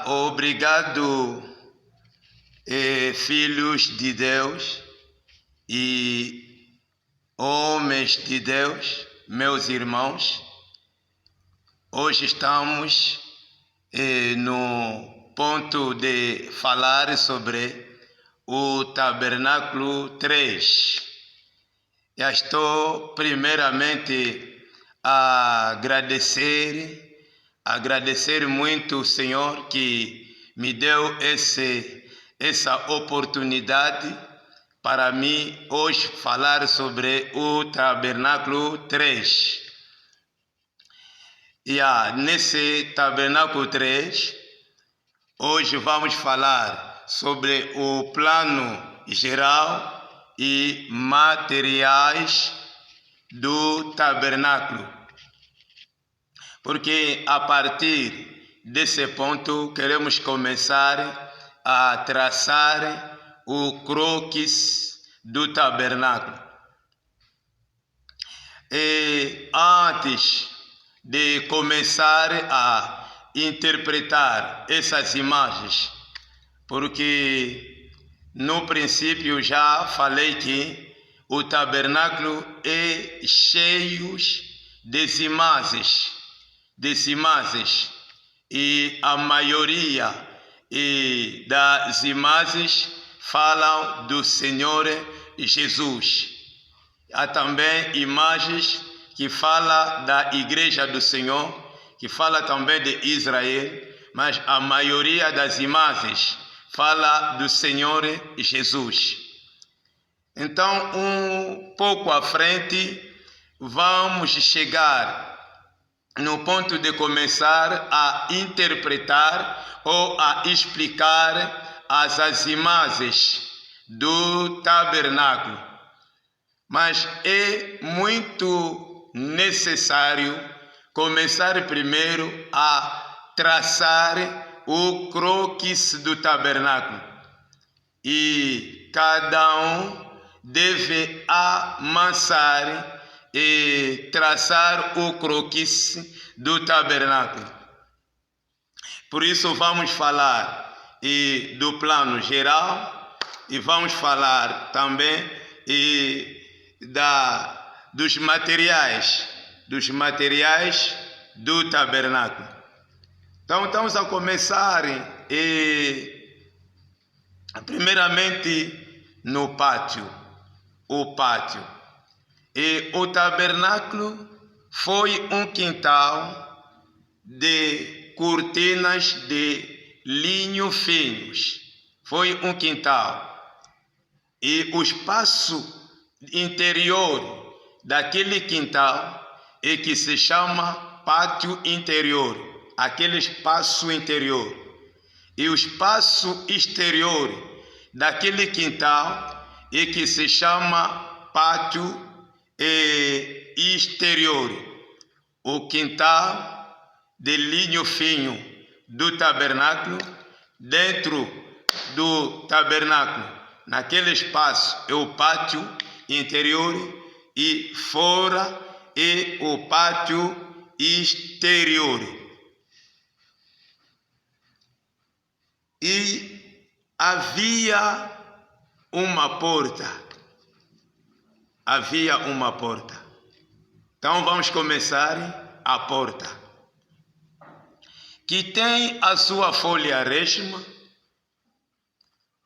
Obrigado, filhos de Deus e homens de Deus, meus irmãos. Hoje estamos no ponto de falar sobre o Tabernáculo 3. Já estou primeiramente a agradecer muito o Senhor que me deu essa oportunidade para mim hoje falar sobre o Tabernáculo 3. Nesse Tabernáculo 3, hoje vamos falar sobre o plano geral e materiais do tabernáculo. Porque a partir desse ponto queremos começar a traçar o croquis do tabernáculo. E antes de começar a interpretar essas imagens, porque no princípio já falei que o tabernáculo é cheio de imagens, e a maioria das imagens falam do Senhor Jesus. Há também imagens que falam da igreja do Senhor, que fala também de Israel, mas a maioria das imagens fala do Senhor Jesus. Então, um pouco à frente, vamos chegar no ponto de começar a interpretar ou a explicar as imagens do tabernáculo. Mas é muito necessário começar primeiro a traçar o croquis do tabernáculo. E cada um deve amassar e traçar o croquis do tabernáculo. Por isso vamos falar do plano geral e vamos falar também dos materiais do tabernáculo. Então estamos a começar primeiramente no pátio. E o tabernáculo foi um quintal de cortinas de linho finos. Foi um quintal. E o espaço interior daquele quintal é que se chama pátio interior. Aquele espaço interior. E o espaço exterior daquele quintal é que se chama pátio exterior. O quintal de linho fino do tabernáculo, dentro do tabernáculo, naquele espaço é o pátio interior e fora é o pátio exterior. E havia uma porta. Então vamos começar a porta, que tem a sua folha resma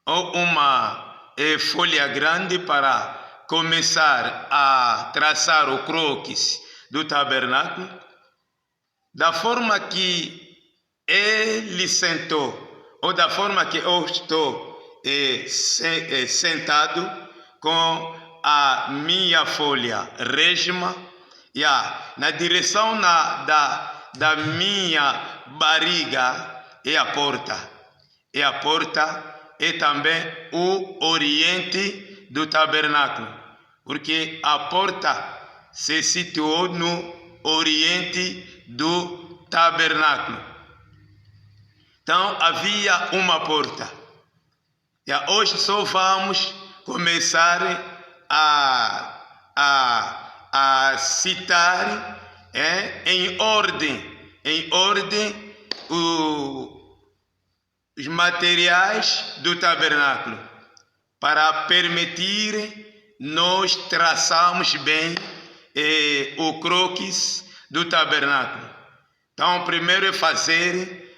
ou uma folha grande para começar a traçar o croquis do tabernáculo, da forma que ele sentou, ou da forma que eu estou sentado com a minha folha resma, na direção da minha barriga é a porta. E a porta é também o oriente do tabernáculo, porque a porta se situou no oriente do tabernáculo. Então havia uma porta. E hoje só vamos começar a citar em ordem os materiais do tabernáculo, para permitir nós traçarmos bem o croquis do tabernáculo. Então, primeiro é fazer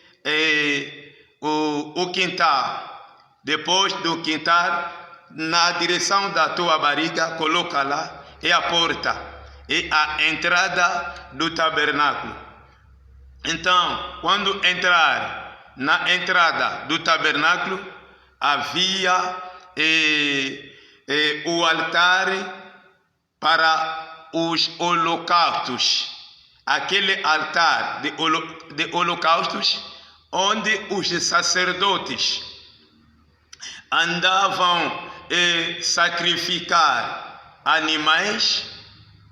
o quintal. Depois do quintal, na direção da tua barriga, coloca lá, é a porta, é a entrada do tabernáculo. Então, quando entrar na entrada do tabernáculo, havia o altar para os holocaustos, aquele altar de holocaustos onde os sacerdotes andavam sacrificar animais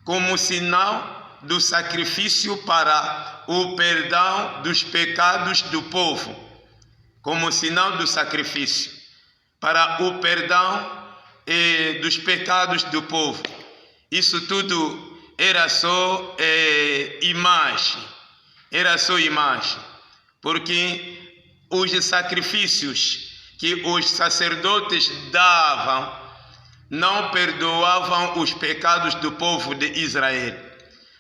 como sinal do sacrifício para o perdão dos pecados do povo, como sinal do sacrifício para o perdão dos pecados do povo. Isso tudo era só imagem, porque os sacrifícios que os sacerdotes davam não perdoavam os pecados do povo de Israel.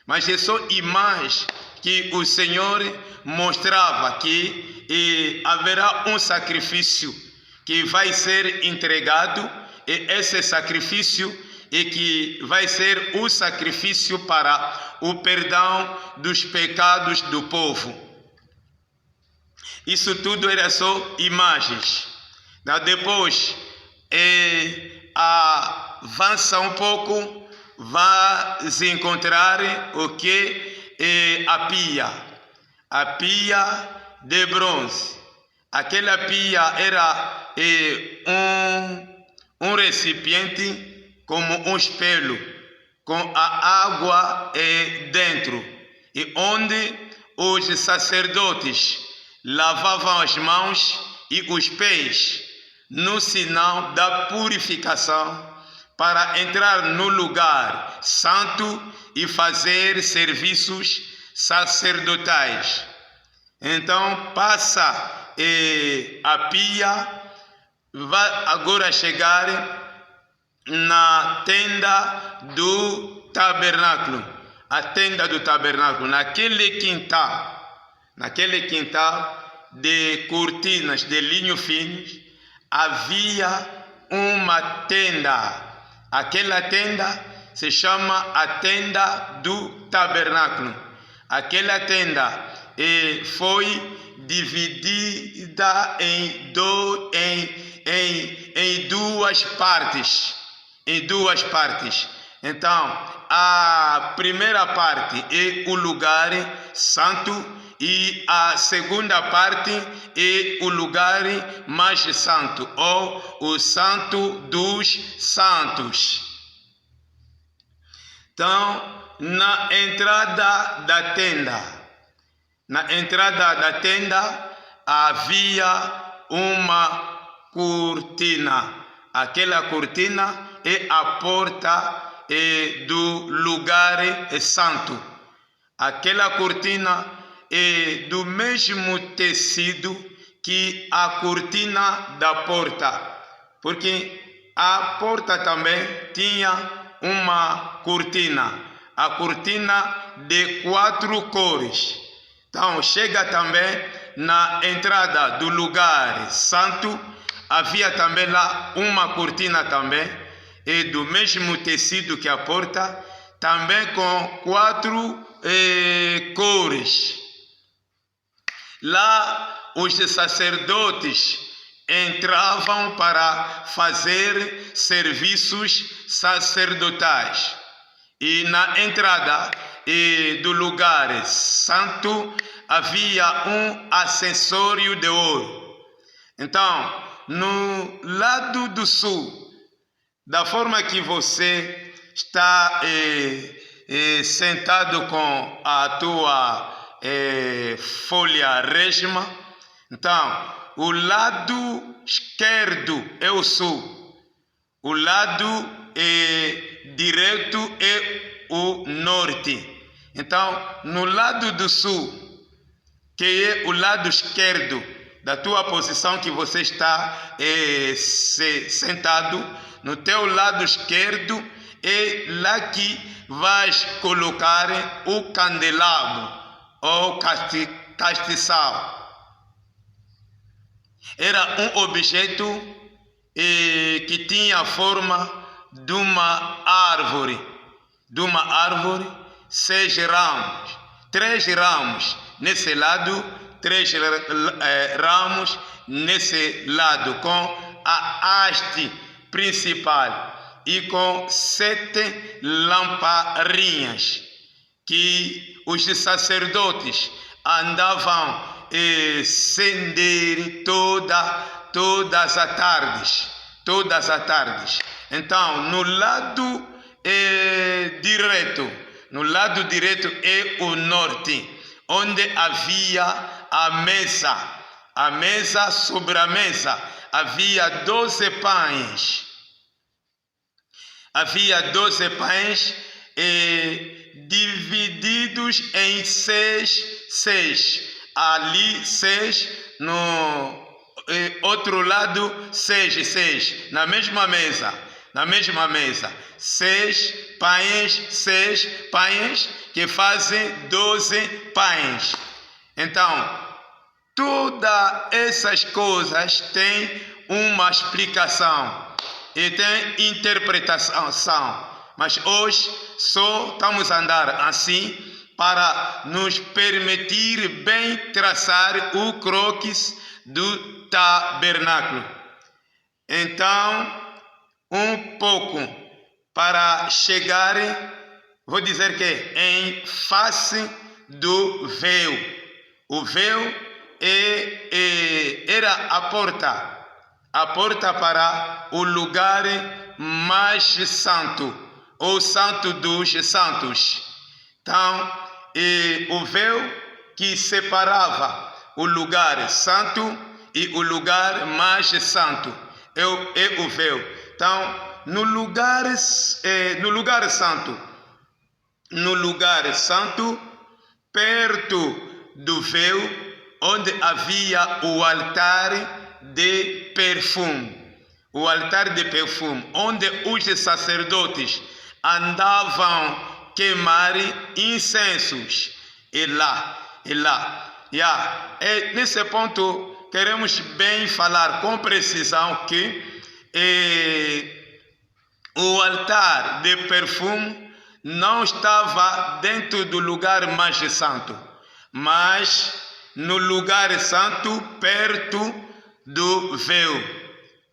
Mas é só imagem que o Senhor mostrava que haverá um sacrifício que vai ser entregado, e esse sacrifício é que vai ser o sacrifício para o perdão dos pecados do povo. Isso tudo era só imagens. Depois, avança um pouco, vai encontrar o que é a pia de bronze. Aquela pia era um recipiente como um espelho, com a água dentro, e onde os sacerdotes lavavam as mãos e os pés, no sinal da purificação, para entrar no lugar santo e fazer serviços sacerdotais. Então passa a pia, vai agora chegar na tenda do tabernáculo, a tenda do tabernáculo, naquele quintal de cortinas de linho fino, havia uma tenda. Aquela tenda se chama a tenda do tabernáculo. Aquela tenda foi dividida em duas partes. Então, a primeira parte é o lugar santo, e a segunda parte é o lugar mais santo, ou o santo dos santos. Então, na entrada da tenda havia uma cortina. Aquela cortina é a porta do lugar santo. Aquela cortina é do mesmo tecido que a cortina da porta, porque a porta também tinha uma cortina, a cortina de 4 cores. Então chega também na entrada do lugar santo, havia também lá uma cortina também, e do mesmo tecido que a porta, também com 4 cores. Lá os sacerdotes entravam para fazer serviços sacerdotais, e na entrada do lugar santo havia um acessório de ouro. Então, no lado do sul, da forma que você está sentado com a tua folha resma, então o lado esquerdo é o sul, o lado direito é o norte. Então, no lado do sul, que é o lado esquerdo, da tua posição que você está sentado, no teu lado esquerdo, é lá que vais colocar o candelabro ou castiçal. Era um objeto que tinha a forma de uma árvore, 6 ramos, 3 ramos nesse lado, 3 ramos nesse lado, com a haste principal e com 7 lamparinhas que os sacerdotes andavam acender todas as tardes. Então, no lado direito é o norte, onde havia a mesa, sobre a mesa havia 12 pães. Havia 12 pães divididos em 6. Ali 6, no outro lado 6. Na mesma mesa. 6 pães que fazem 12 pães. Então, todas essas coisas têm uma explicação e tem interpretação. Mas hoje só estamos a andar assim para nos permitir bem traçar o croquis do tabernáculo. Então, um pouco para chegar, vou dizer que em face do véu. O véu era a porta para o lugar mais santo, ou santo dos santos. Então, o véu que separava o lugar santo e o lugar mais santo é o véu. Então, no lugar santo, perto do véu, onde havia o altar de perfume, onde os sacerdotes andavam queimar incensos. E lá. Nesse ponto, queremos bem falar com precisão que o altar de perfume não estava dentro do lugar mais santo, mas no lugar santo, perto do véu,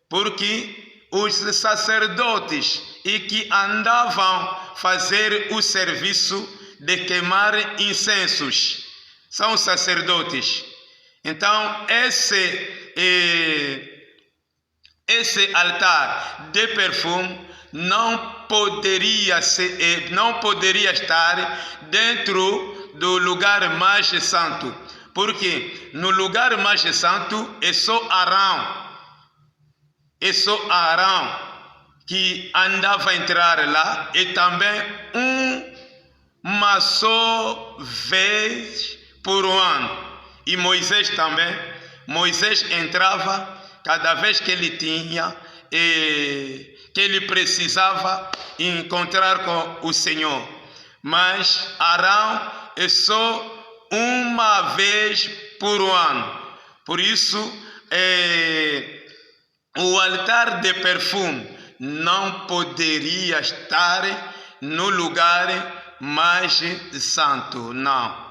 porque os sacerdotes e que andavam fazer o serviço de queimar incensos são sacerdotes. Então, esse altar de perfume não poderia estar dentro do lugar mais santo, porque no lugar mais santo é só Arão que andava a entrar lá, e também uma só vez por ano. E Moisés também. Moisés entrava cada vez que ele tinha, que ele precisava encontrar com o Senhor. Mas Arão é só uma vez por ano. Por isso, o altar de perfume não poderia estar no lugar mais santo, não.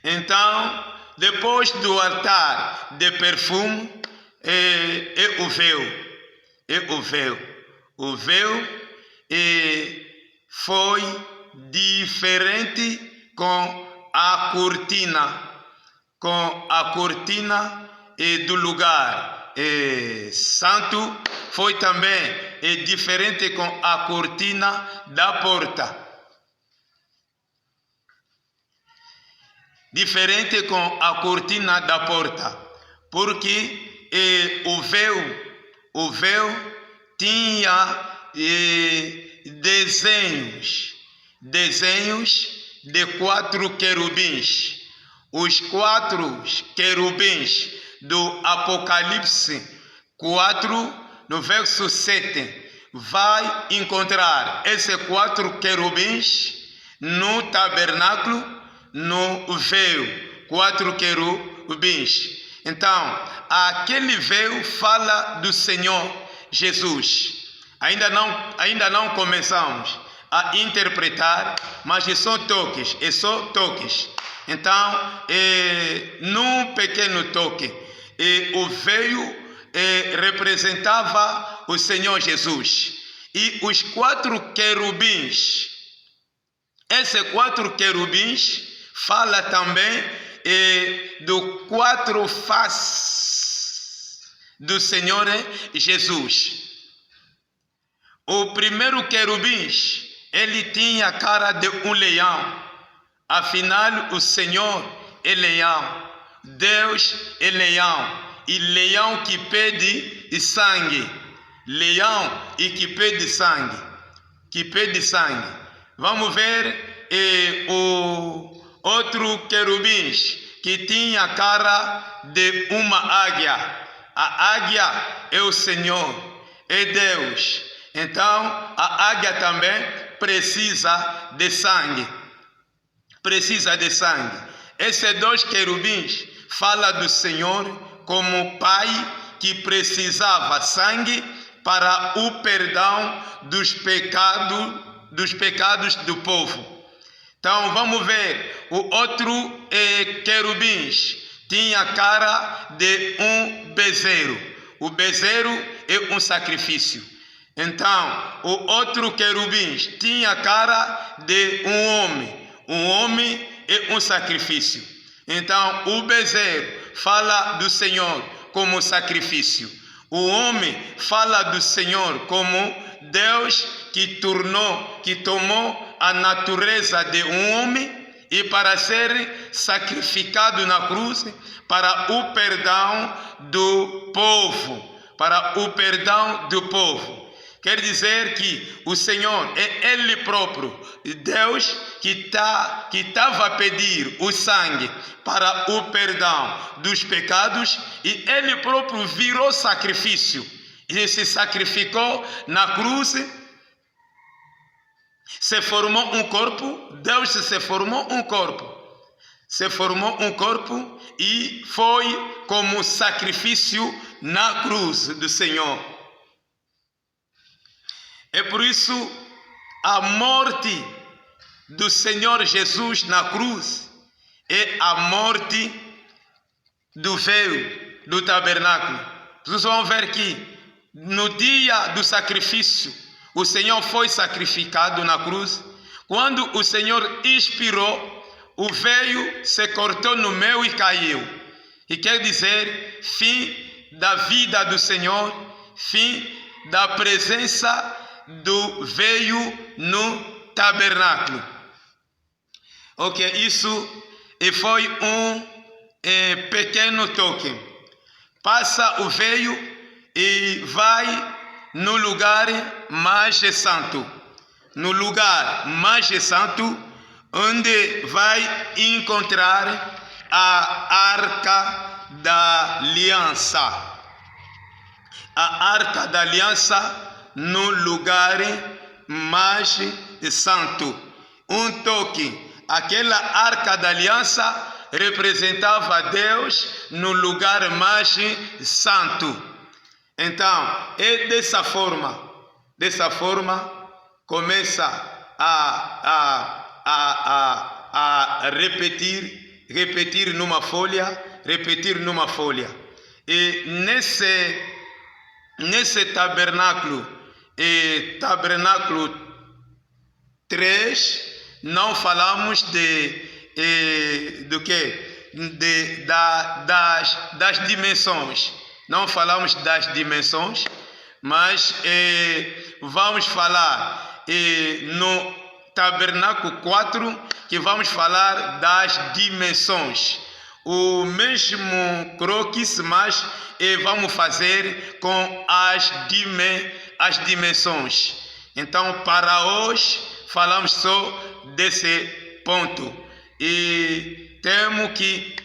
Então, depois do altar de perfume, é o véu. O véu foi diferente com a cortina do lugar santo. Foi também diferente com a cortina da porta. Diferente com a cortina da porta, porque o véu tinha desenhos de 4 querubins. os 4 querubins do Apocalipse 4, no verso 7, vai encontrar esses 4 querubins no tabernáculo, no véu, 4 querubins. Então, aquele véu fala do Senhor Jesus. Ainda não começamos a interpretar, mas são toques, só toques. Então, num pequeno toque, o véu representava o Senhor Jesus. E os 4 querubins, esses 4 querubins fala também do 4 faces do Senhor Jesus. O primeiro querubim, ele tinha a cara de um leão. Afinal, o Senhor é leão. Deus é leão. E leão que pede sangue. Leão e que pede sangue. Que pede sangue. Vamos ver o outro querubim que tinha a cara de uma águia. A águia é o Senhor, é Deus. Então, a águia também precisa de sangue. Precisa de sangue. Esses 2 querubins falam do Senhor como Pai que precisava sangue para o perdão dos pecados do povo. Então, vamos ver. O outro querubim tinha a cara de um bezerro. O bezerro é um sacrifício. Então, o outro querubim tinha a cara de um homem. Um homem é um sacrifício. Então, o bezerro fala do Senhor como sacrifício. O homem fala do Senhor como Deus que tomou a natureza de um homem e para ser sacrificado na cruz para o perdão do povo. Para o perdão do povo. Quer dizer que o Senhor é Ele próprio, Deus que estava a pedir o sangue para o perdão dos pecados e Ele próprio virou sacrifício e se sacrificou na cruz. Se formou um corpo, Deus se formou um corpo. Se formou um corpo e foi como sacrifício na cruz do Senhor. É por isso a morte do Senhor Jesus na cruz é a morte do véu do tabernáculo. Vocês vão ver que no dia do sacrifício o Senhor foi sacrificado na cruz. Quando o Senhor expirou, o véu se cortou no meio e caiu. E quer dizer, fim da vida do Senhor, fim da presença do véu no tabernáculo. Ok, isso foi um pequeno toque. Passa o véu e vai no lugar mais santo. No lugar mais santo, onde vai encontrar a Arca da Aliança. A Arca da Aliança no lugar mais santo. Um toque. Aquela Arca da Aliança representava Deus no lugar mais santo. Então, é dessa forma começa a repetir numa folha. E nesse tabernáculo 3, não falamos do que? Das dimensões. Não falamos das dimensões, mas vamos falar no tabernáculo 4, que vamos falar das dimensões. O mesmo croquis, mas vamos fazer com as dimensões. Então, para hoje, falamos só desse ponto. E temos que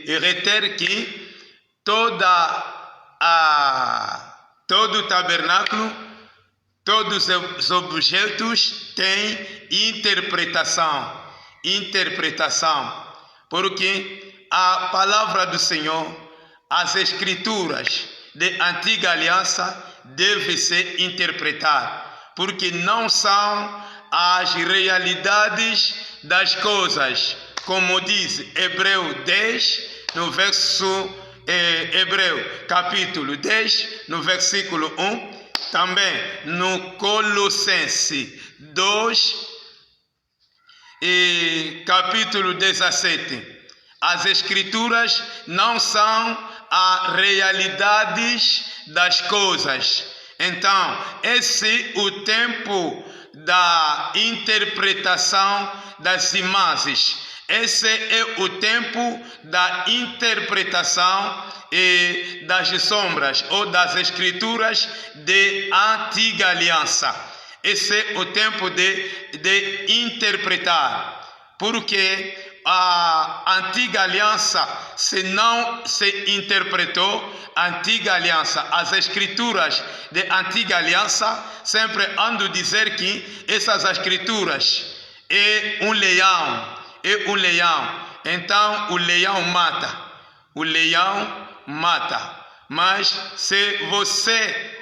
reter que todo o tabernáculo, todos os objetos têm interpretação, porque a palavra do Senhor, as escrituras de antiga aliança devem ser interpretadas, porque não são as realidades das coisas, como diz Hebreu 10, no verso Hebreu capítulo 10, no versículo 1, também no Colossenses 2, capítulo 17. As escrituras não são as realidades das coisas. Então, esse é o tempo da interpretação das imagens. Esse é o tempo da interpretação das sombras ou das escrituras de antiga aliança. Esse é o tempo de interpretar, porque a antiga aliança, se não se interpretou a antiga aliança, as escrituras de antiga aliança, sempre ando dizer que essas escrituras é um leão, então o leão mata, mas se você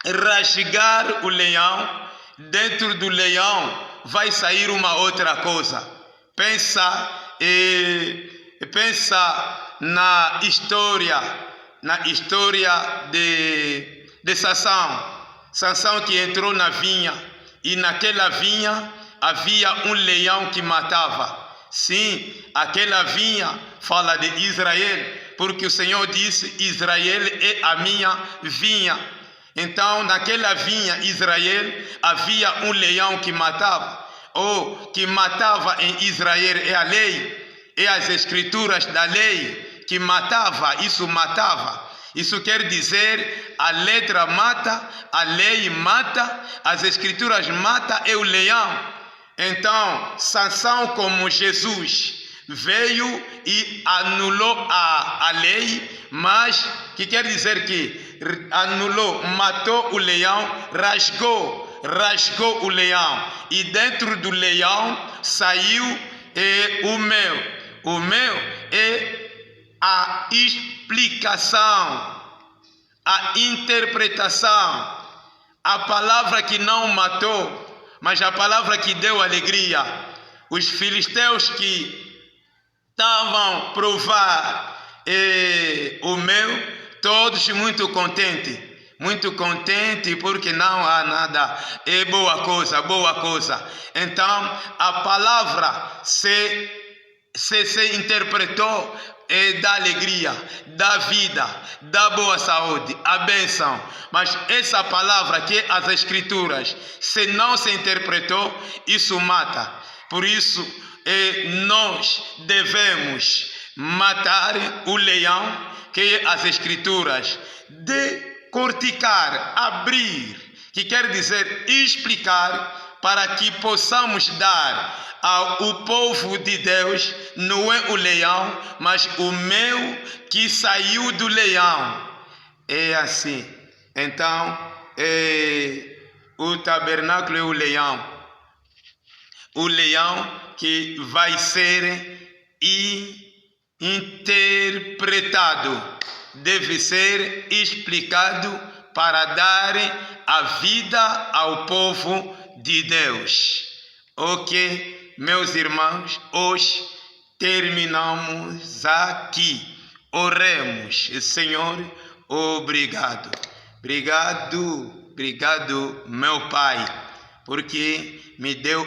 rasgar o leão, dentro do leão vai sair uma outra coisa. Pensa na história de Sansão que entrou na vinha, e naquela vinha havia um leão que matava. Sim, aquela vinha fala de Israel, porque o Senhor disse: Israel é a minha vinha. Então, naquela vinha Israel havia um leão que matava. Ou que matava em Israel é a lei, é as escrituras da lei que matava. Isso quer dizer, a letra mata, a lei mata, as escrituras matam, é o leão. Então, Sansão, como Jesus, veio e anulou a lei, mas que quer dizer que anulou, matou o leão, rasgou o leão, e dentro do leão saiu o meu é a explicação, a interpretação, a palavra que não matou, mas a palavra que deu alegria. Os filisteus que estavam a provar o meu, todos muito contentes, porque não há nada, é boa coisa. Então, a palavra se interpretou, da alegria, da vida, da boa saúde, a bênção. Mas essa palavra que é as escrituras, se não se interpretou, isso mata. Por isso, nós devemos matar o leão, que é as escrituras, corticar, abrir, que quer dizer explicar, para que possamos dar ao povo de Deus, não é o leão, mas o meu que saiu do leão. É assim. Então, o tabernáculo é o leão que vai ser interpretado, deve ser explicado para dar a vida ao povo de Deus. Ok, meus irmãos, hoje terminamos aqui. Oremos. Senhor, obrigado, meu Pai, porque me deu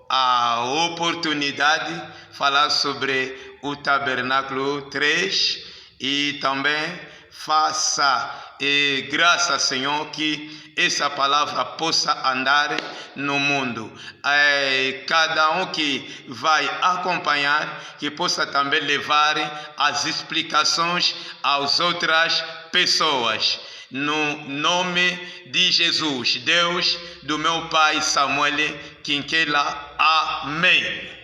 a oportunidade de falar sobre o tabernáculo 3, e também faça graça, Senhor, que essa palavra possa andar no mundo. Cada um que vai acompanhar, que possa também levar as explicações às outras pessoas. No nome de Jesus, Deus do meu pai Samuel, Quinquela. Amém.